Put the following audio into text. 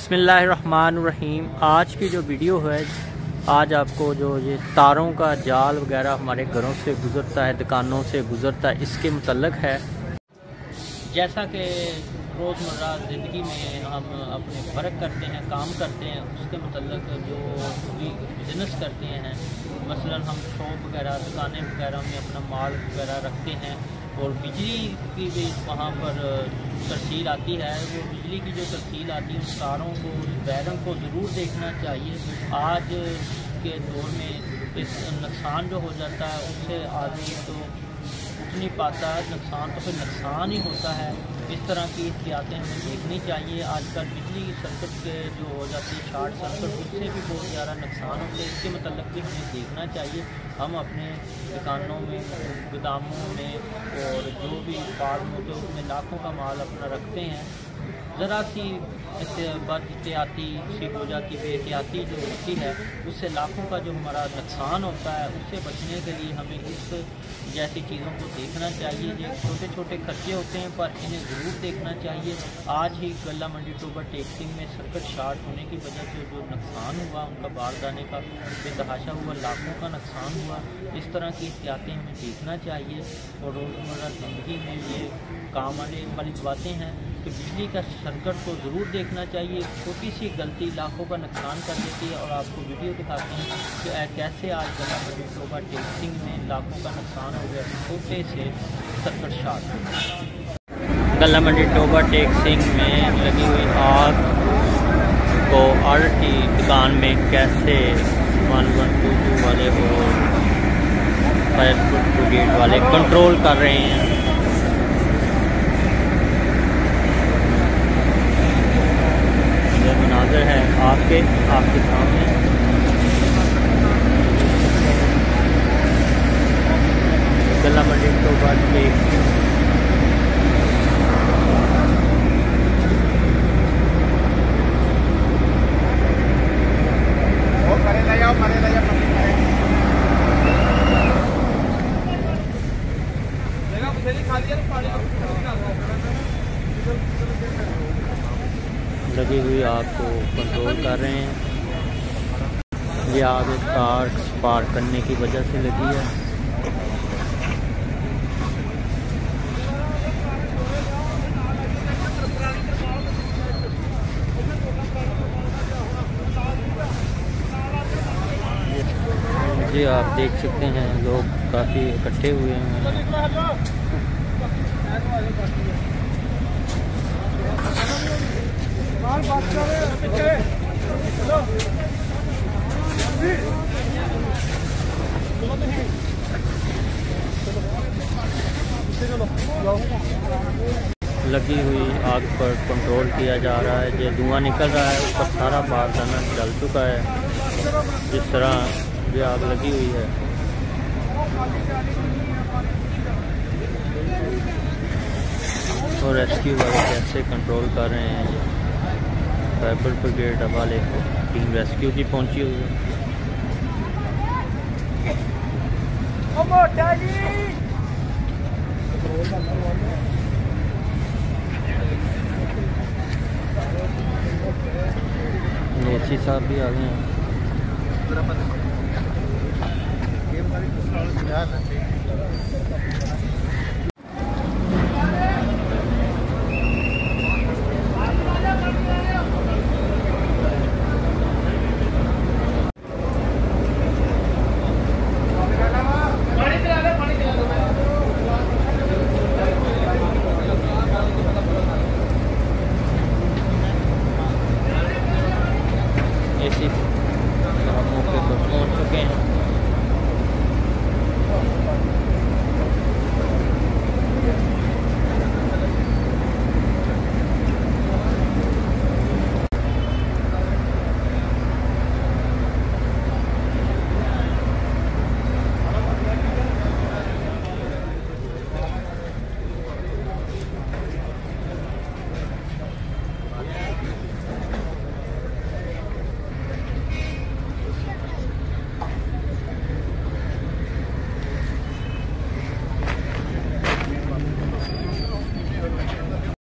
बिस्मिल्लाहिर्रहमानिर्रहीम। आज की जो वीडियो है, आज आपको जो ये तारों का जाल वगैरह हमारे घरों से गुज़रता है, दुकानों से गुज़रता है, इसके मुतल्लक है। जैसा कि रोज़मर्रा ज़िंदगी में हम अपने फ़र्क करते हैं, काम करते हैं, उसके मुतल्लक जो भी बिज़नेस करते हैं, मसलन हम शॉप वगैरह, दुकानें वगैरह में अपना माल वगैरह रखते हैं और बिजली की भी वहाँ पर तरसील आती है। वो बिजली की जो तरसील आती है, उस तारों को, उस वायरिंग को ज़रूर देखना चाहिए। आज के दौर में इस नुकसान जो हो जाता है उससे आदमी तो उठ नहीं पाता, नुकसान तो फिर नुकसान ही होता है। इस तरह की एहतियातें हमें देखनी चाहिए। आजकल बिजली सर्किट के जो हो जाती है, शॉर्ट सर्किट, उससे भी बहुत ज़्यादा नुकसान होते हैं। इसके मतलब भी हमें देखना चाहिए। हम अपने दुकानों में, गोदामों में और जो भी फार्म होते हैं उसमें लाखों का माल अपना रखते हैं। ज़रा सी बदएहतियाती सी हो जाती, बेहतियाती जो होती है, उससे लाखों का जो हमारा नुकसान होता है, उससे बचने के लिए हमें इस जैसी चीज़ों को देखना चाहिए। ये छोटे छोटे खर्चे होते हैं पर इन्हें ज़रूर देखना चाहिए। आज ही गल्ला मंडी टोबा टेक्सिंग में सर्किट शॉर्ट होने की वजह से जो नुकसान हुआ, उनका बारदाने का बेतहाशा हुआ, लाखों का नुकसान हुआ। इस तरह की एहतियातें हमें देखना चाहिए और रोज़मर्रा ज़िंदगी में ये काम आने वाली बातें हैं कि बिजली का सर्किट को ज़रूर देखना चाहिए। छोटी सी गलती लाखों का नुकसान कर देती है। और आपको वीडियो दिखाते हैं कि कैसे आज गल्ला मंडी टोबा टेक्सिंग में लाखों का नुकसान हो गया छोटे से सर्किट शॉर्ट। गल्ला मंडी टोबा टेक्सिंग में लगी हुई आग को आरटी दुकान में कैसे 1122 वाले और फायर ब्रिगेड वाले कंट्रोल कर रहे हैं। मनाज़र है आपके सामने। गल्ला मंडी टोबा टेक्सिंग लगी हुई आग को कंट्रोल कर रहे हैं। ये आग कार पार करने की वजह से लगी है। जी आप देख सकते हैं लोग काफ़ी इकट्ठे हुए हैं। लगी हुई आग पर कंट्रोल किया जा रहा है। जो धुआं निकल रहा है ऊपर सारा बारदाना जल चुका है। जिस तरह ये आग लगी हुई है, और रेस्क्यू वाले कैसे कंट्रोल कर रहे हैं। फायर ब्रिगेड वाले टीम रेस्क्यू की पहुंची हुई है। एसी साहब भी आ गए हैं।